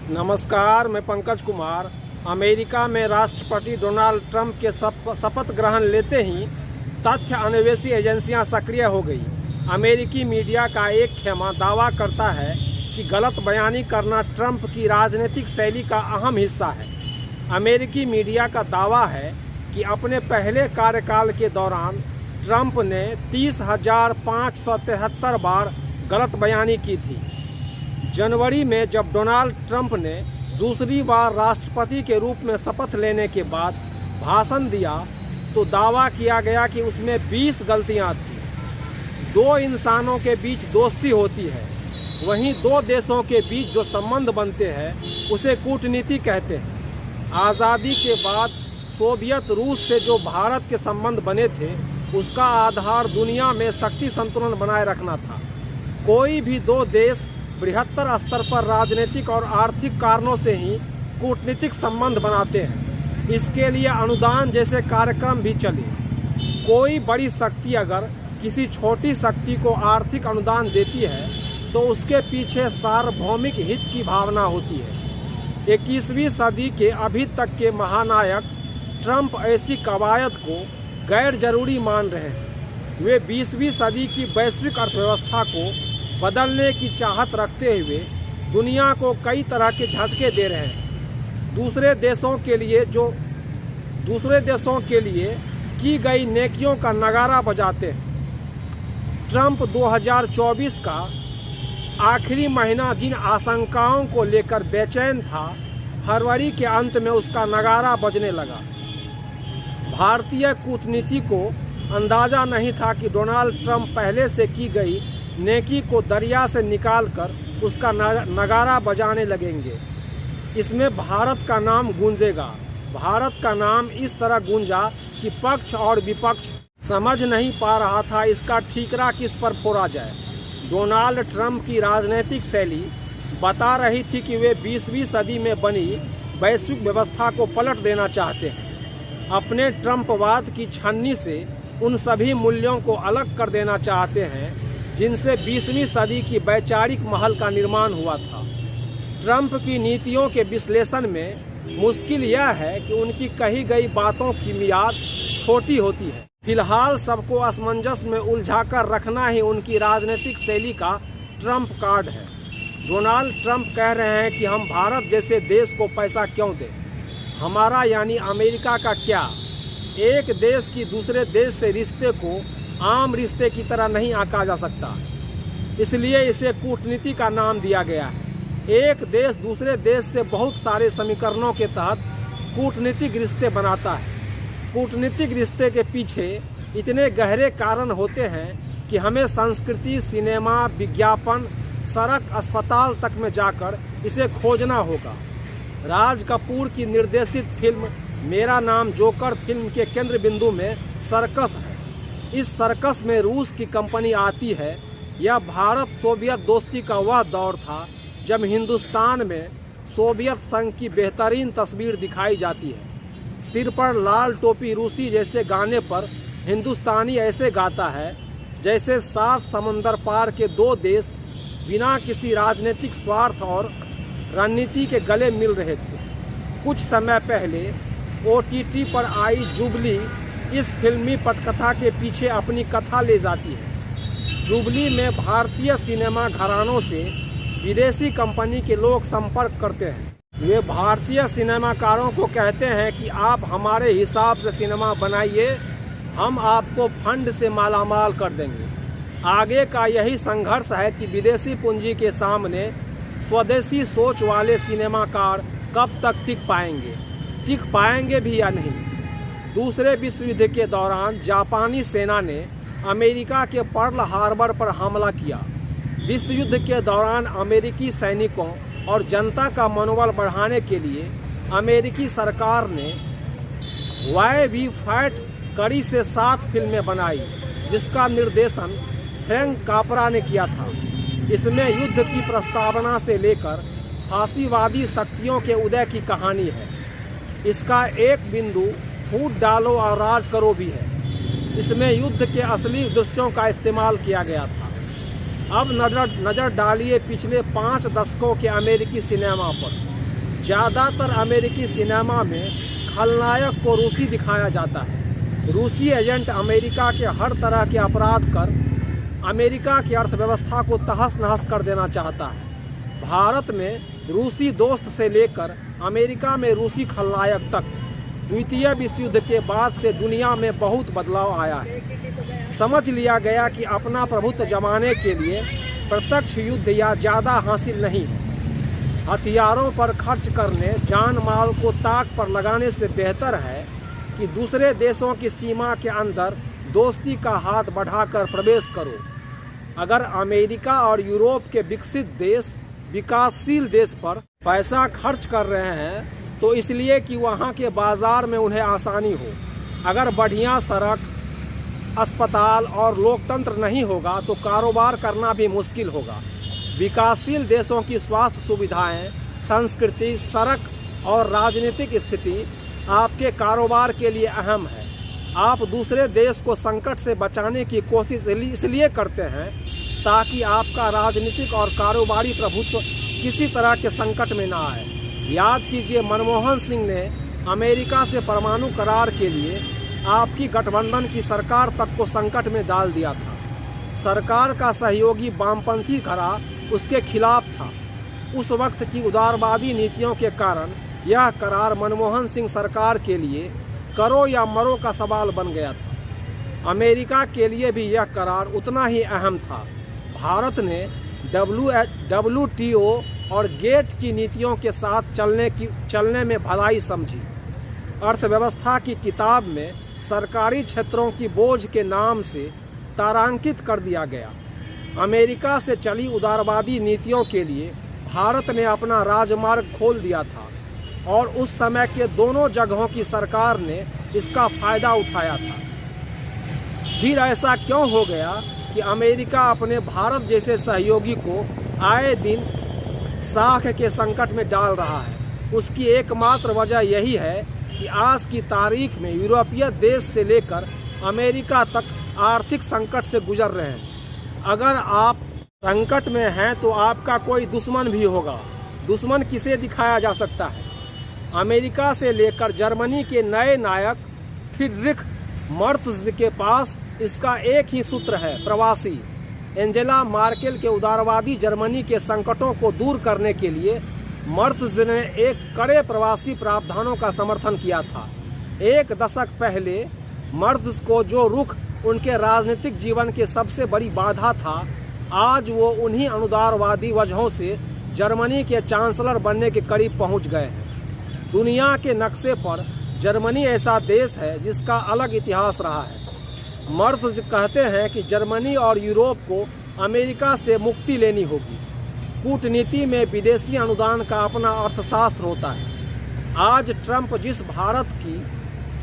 नमस्कार, मैं पंकज कुमार। अमेरिका में राष्ट्रपति डोनाल्ड ट्रंप के शपथ ग्रहण लेते ही तथ्य अन्वेषी एजेंसियां सक्रिय हो गई। अमेरिकी मीडिया का एक खेमा दावा करता है कि गलत बयानी करना ट्रंप की राजनीतिक शैली का अहम हिस्सा है। अमेरिकी मीडिया का दावा है कि अपने पहले कार्यकाल के दौरान ट्रंप ने 30,573 बार गलत बयानी की थी। जनवरी में जब डोनाल्ड ट्रंप ने दूसरी बार राष्ट्रपति के रूप में शपथ लेने के बाद भाषण दिया तो दावा किया गया कि उसमें 20 गलतियां थीं। दो इंसानों के बीच दोस्ती होती है, वहीं दो देशों के बीच जो संबंध बनते हैं उसे कूटनीति कहते हैं। आज़ादी के बाद सोवियत रूस से जो भारत के संबंध बने थे उसका आधार दुनिया में शक्ति संतुलन बनाए रखना था। कोई भी दो देश बृहत्तर स्तर पर राजनीतिक और आर्थिक कारणों से ही कूटनीतिक संबंध बनाते हैं। इसके लिए अनुदान जैसे कार्यक्रम भी चले। कोई बड़ी शक्ति अगर किसी छोटी शक्ति को आर्थिक अनुदान देती है तो उसके पीछे सार्वभौमिक हित की भावना होती है। 21वीं सदी के अभी तक के महानायक ट्रंप ऐसी कवायद को गैर जरूरी मान रहे हैं। वे 20वीं सदी की वैश्विक अर्थव्यवस्था को बदलने की चाहत रखते हुए दुनिया को कई तरह के झटके दे रहे हैं। दूसरे देशों के लिए की गई नेकियों का नगारा बजाते हैं। ट्रंप 2024 का आखिरी महीना जिन आशंकाओं को लेकर बेचैन था, फरवरी के अंत में उसका नगारा बजने लगा। भारतीय कूटनीति को अंदाजा नहीं था कि डोनाल्ड ट्रंप पहले से की गई नेकी को दरिया से निकालकर उसका नगारा बजाने लगेंगे। इसमें भारत का नाम गूंजेगा। भारत का नाम इस तरह गूंजा कि पक्ष और विपक्ष समझ नहीं पा रहा था इसका ठीकरा किस पर फोड़ा जाए। डोनाल्ड ट्रंप की राजनीतिक शैली बता रही थी कि वे 20वीं सदी में बनी वैश्विक व्यवस्था को पलट देना चाहते हैं। अपने ट्रंपवाद की छन्नी से उन सभी मूल्यों को अलग कर देना चाहते हैं जिनसे 20वीं सदी की वैचारिक महल का निर्माण हुआ था। ट्रंप की नीतियों के विश्लेषण में मुश्किल यह है कि उनकी कही गई बातों की मियाद छोटी होती है। फिलहाल सबको असमंजस में उलझाकर रखना ही उनकी राजनीतिक शैली का ट्रंप कार्ड है। डोनाल्ड ट्रंप कह रहे हैं कि हम भारत जैसे देश को पैसा क्यों दें, हमारा यानी अमेरिका का क्या। एक देश की दूसरे देश से रिश्ते को आम रिश्ते की तरह नहीं आंका जा सकता, इसलिए इसे कूटनीति का नाम दिया गया है। एक देश दूसरे देश से बहुत सारे समीकरणों के तहत कूटनीतिक रिश्ते बनाता है। कूटनीतिक रिश्ते के पीछे इतने गहरे कारण होते हैं कि हमें संस्कृति, सिनेमा, विज्ञापन, सड़क, अस्पताल तक में जाकर इसे खोजना होगा। राज कपूर की निर्देशित फिल्म मेरा नाम जोकर फिल्म के केंद्र बिंदु में सर्कस है। इस सर्कस में रूस की कंपनी आती है। यह भारत सोवियत दोस्ती का वह दौर था जब हिंदुस्तान में सोवियत संघ की बेहतरीन तस्वीर दिखाई जाती है। सिर पर लाल टोपी रूसी जैसे गाने पर हिंदुस्तानी ऐसे गाता है जैसे 7 समंदर पार के दो देश बिना किसी राजनीतिक स्वार्थ और रणनीति के गले मिल रहे थे। कुछ समय पहले OTT पर आई जुबली इस फिल्मी पटकथा के पीछे अपनी कथा ले जाती है। जुबली में भारतीय सिनेमा घरानों से विदेशी कंपनी के लोग संपर्क करते हैं। वे भारतीय सिनेमाकारों को कहते हैं कि आप हमारे हिसाब से सिनेमा बनाइए, हम आपको फंड से मालामाल कर देंगे। आगे का यही संघर्ष है कि विदेशी पूंजी के सामने स्वदेशी सोच वाले सिनेमाकार कब तक टिक पाएंगे भी या नहीं। दूसरे विश्व युद्ध के दौरान जापानी सेना ने अमेरिका के पर्ल हार्बर पर हमला किया। विश्व युद्ध के दौरान अमेरिकी सैनिकों और जनता का मनोबल बढ़ाने के लिए अमेरिकी सरकार ने वाई वी फाइट कड़ी से 7 फिल्में बनाई, जिसका निर्देशन फ्रैंक कापरा ने किया था। इसमें युद्ध की प्रस्तावना से लेकर फांसीवादी शक्तियों के उदय की कहानी है। इसका एक बिंदु फूट डालो और राज करो भी है। इसमें युद्ध के असली दृश्यों का इस्तेमाल किया गया था। अब नज़र डालिए पिछले 5 दशकों के अमेरिकी सिनेमा पर। ज़्यादातर अमेरिकी सिनेमा में खलनायक को रूसी दिखाया जाता है। रूसी एजेंट अमेरिका के हर तरह के अपराध कर अमेरिका की अर्थव्यवस्था को तहस नहस कर देना चाहता है। भारत में रूसी दोस्त से लेकर अमेरिका में रूसी खलनायक तक द्वितीय विश्व युद्ध के बाद से दुनिया में बहुत बदलाव आया है। समझ लिया गया कि अपना प्रभुत्व जमाने के लिए प्रत्यक्ष युद्ध या ज़्यादा हासिल नहीं है। हथियारों पर खर्च करने, जान माल को ताक पर लगाने से बेहतर है कि दूसरे देशों की सीमा के अंदर दोस्ती का हाथ बढ़ाकर प्रवेश करो। अगर अमेरिका और यूरोप के विकसित देश विकासशील देश पर पैसा खर्च कर रहे हैं तो इसलिए कि वहाँ के बाजार में उन्हें आसानी हो। अगर बढ़िया सड़क, अस्पताल और लोकतंत्र नहीं होगा तो कारोबार करना भी मुश्किल होगा। विकासशील देशों की स्वास्थ्य सुविधाएं, संस्कृति, सड़क और राजनीतिक स्थिति आपके कारोबार के लिए अहम है। आप दूसरे देश को संकट से बचाने की कोशिश इसलिए करते हैं ताकि आपका राजनीतिक और कारोबारी प्रभुत्व किसी तरह के संकट में ना आए। याद कीजिए, मनमोहन सिंह ने अमेरिका से परमाणु करार के लिए आपकी गठबंधन की सरकार तक को संकट में डाल दिया था। सरकार का सहयोगी वामपंथी खड़ा उसके खिलाफ था। उस वक्त की उदारवादी नीतियों के कारण यह करार मनमोहन सिंह सरकार के लिए करो या मरो का सवाल बन गया था। अमेरिका के लिए भी यह करार उतना ही अहम था। भारत ने WTO और गेट की नीतियों के साथ चलने में भलाई समझी। अर्थव्यवस्था की किताब में सरकारी क्षेत्रों की बोझ के नाम से तारांकित कर दिया गया। अमेरिका से चली उदारवादी नीतियों के लिए भारत ने अपना राजमार्ग खोल दिया था और उस समय के दोनों जगहों की सरकार ने इसका फायदा उठाया था। फिर ऐसा क्यों हो गया कि अमेरिका अपने भारत जैसे सहयोगी को आए दिन साख के संकट में डाल रहा है? उसकी एकमात्र वजह यही है कि आज की तारीख में यूरोपीय देश से लेकर अमेरिका तक आर्थिक संकट से गुजर रहे हैं। अगर आप संकट में हैं तो आपका कोई दुश्मन भी होगा। दुश्मन किसे दिखाया जा सकता है? अमेरिका से लेकर जर्मनी के नए नायक फ्रीडरिख मर्त्ज के पास इसका एक ही सूत्र है, प्रवासी। एंजेला मार्केल के उदारवादी जर्मनी के संकटों को दूर करने के लिए मर्त्ज ने एक कड़े प्रवासी प्रावधानों का समर्थन किया था। 1 दशक पहले मर्त्ज को जो रुख उनके राजनीतिक जीवन की सबसे बड़ी बाधा था, आज वो उन्हीं अनुदारवादी वजहों से जर्मनी के चांसलर बनने के करीब पहुंच गए हैं। दुनिया के नक्शे पर जर्मनी ऐसा देश है जिसका अलग इतिहास रहा है। मर्त्ज कहते हैं कि जर्मनी और यूरोप को अमेरिका से मुक्ति लेनी होगी। कूटनीति में विदेशी अनुदान का अपना अर्थशास्त्र होता है। आज ट्रंप जिस भारत की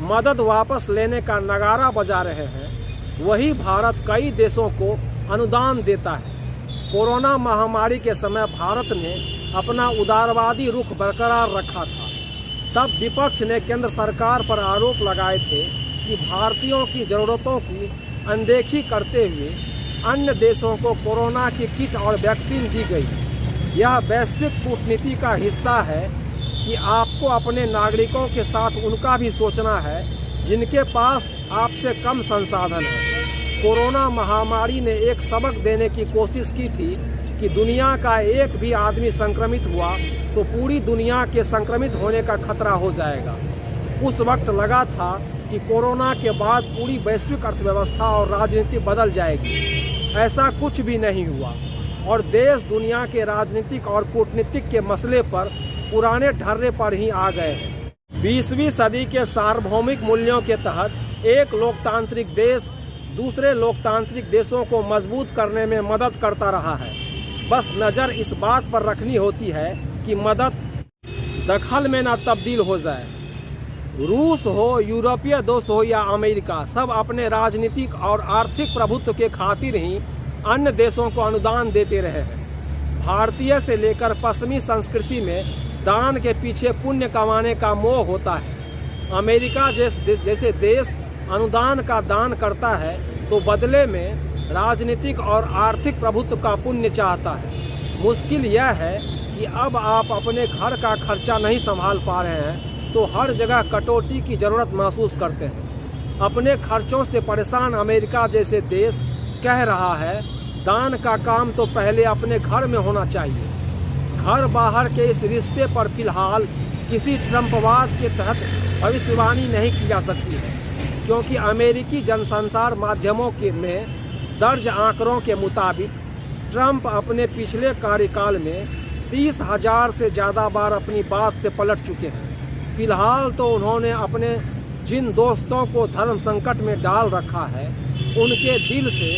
मदद वापस लेने का नगारा बजा रहे हैं, वही भारत कई देशों को अनुदान देता है। कोरोना महामारी के समय भारत ने अपना उदारवादी रुख बरकरार रखा था। तब विपक्ष ने केंद्र सरकार पर आरोप लगाए थे कि भारतीयों की ज़रूरतों की अनदेखी करते हुए अन्य देशों को कोरोना की किट और वैक्सीन दी गई। यह वैश्विक कूटनीति का हिस्सा है कि आपको अपने नागरिकों के साथ उनका भी सोचना है जिनके पास आपसे कम संसाधन है। कोरोना महामारी ने एक सबक देने की कोशिश की थी कि दुनिया का एक भी आदमी संक्रमित हुआ तो पूरी दुनिया के संक्रमित होने का खतरा हो जाएगा। उस वक्त लगा था कि कोरोना के बाद पूरी वैश्विक अर्थव्यवस्था और राजनीति बदल जाएगी। ऐसा कुछ भी नहीं हुआ और देश दुनिया के राजनीतिक और कूटनीतिक के मसले पर पुराने ढर्रे पर ही आ गए हैं। 20वीं सदी के सार्वभौमिक मूल्यों के तहत एक लोकतांत्रिक देश दूसरे लोकतांत्रिक देशों को मजबूत करने में मदद करता रहा है। बस नज़र इस बात पर रखनी होती है कि मदद दखल में न तब्दील हो जाए। रूस हो, यूरोपीय दोस्त हो या अमेरिका, सब अपने राजनीतिक और आर्थिक प्रभुत्व के खातिर ही अन्य देशों को अनुदान देते रहे हैं। भारतीय से लेकर पश्चिमी संस्कृति में दान के पीछे पुण्य कमाने का मोह होता है। अमेरिका जैसे देश अनुदान का दान करता है तो बदले में राजनीतिक और आर्थिक प्रभुत्व का पुण्य चाहता है। मुश्किल यह है कि अब आप अपने घर का खर्चा नहीं संभाल पा रहे हैं तो हर जगह कटौती की ज़रूरत महसूस करते हैं। अपने खर्चों से परेशान अमेरिका जैसे देश कह रहा है, दान का काम तो पहले अपने घर में होना चाहिए। घर बाहर के इस रिश्ते पर फिलहाल किसी ट्रंपवाद के तहत भविष्यवाणी नहीं की जा सकती है, क्योंकि अमेरिकी जनसंचार माध्यमों में दर्ज आंकड़ों के मुताबिक ट्रंप अपने पिछले कार्यकाल में 30,000 से ज़्यादा बार अपनी बात से पलट चुके हैं। फिलहाल तो उन्होंने अपने जिन दोस्तों को धर्म संकट में डाल रखा है, उनके दिल से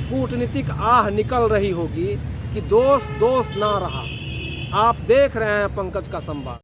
कूटनीतिक आह निकल रही होगी कि दोस्त दोस्त ना रहा। आप देख रहे हैं पंकज का संवाद।